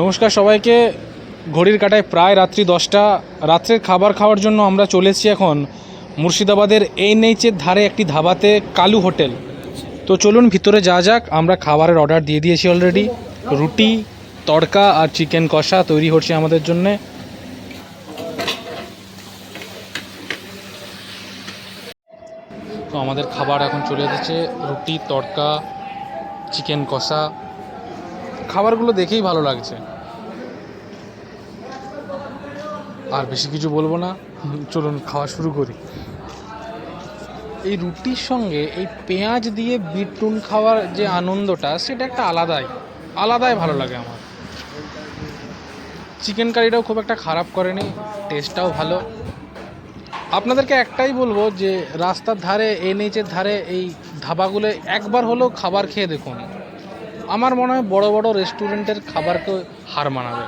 নমস্কার সবাইকে। ঘড়ির কাঁটায় প্রায় রাত্রি 10টা। রাত্রের খাবার খাওয়ার জন্য আমরা চলে এসেছি এখন মুর্শিদাবাদের NH-এর ধারে একটি ধাবাতে, কালু হোটেল। তো চলুন ভিতরে যাওয়া যাক। আমরা খাবারের অর্ডার দিয়ে দিয়েছি অলরেডি। রুটি, তড়কা আর চিকেন কষা তৈরি হচ্ছে আমাদের জন্যে। তো আমাদের খাবার এখন চলে এসেছে, রুটি, তড়কা, চিকেন কষা। খাবারগুলো দেখেই ভালো লাগছে, আর বেশি কিছু বলবো না, চলুন খাওয়া শুরু করি। এই রুটির সঙ্গে এই পেঁয়াজ দিয়ে বিটনুন খাওয়ার যে আনন্দটা, সেটা একটা আলাদাই ভালো লাগে আমার। চিকেন কারিটাও খুব একটা খারাপ করেনি, টেস্টটাও ভালো। আপনাদেরকে একটাই বলবো যে রাস্তার ধারে, NH-এর ধারে এই ধাবাগুলো একবার হলেও খাবার খেয়ে দেখুন। আমার মনে হয় বড় বড় রেস্টুরেন্টের খাবারকে হার মানাবে।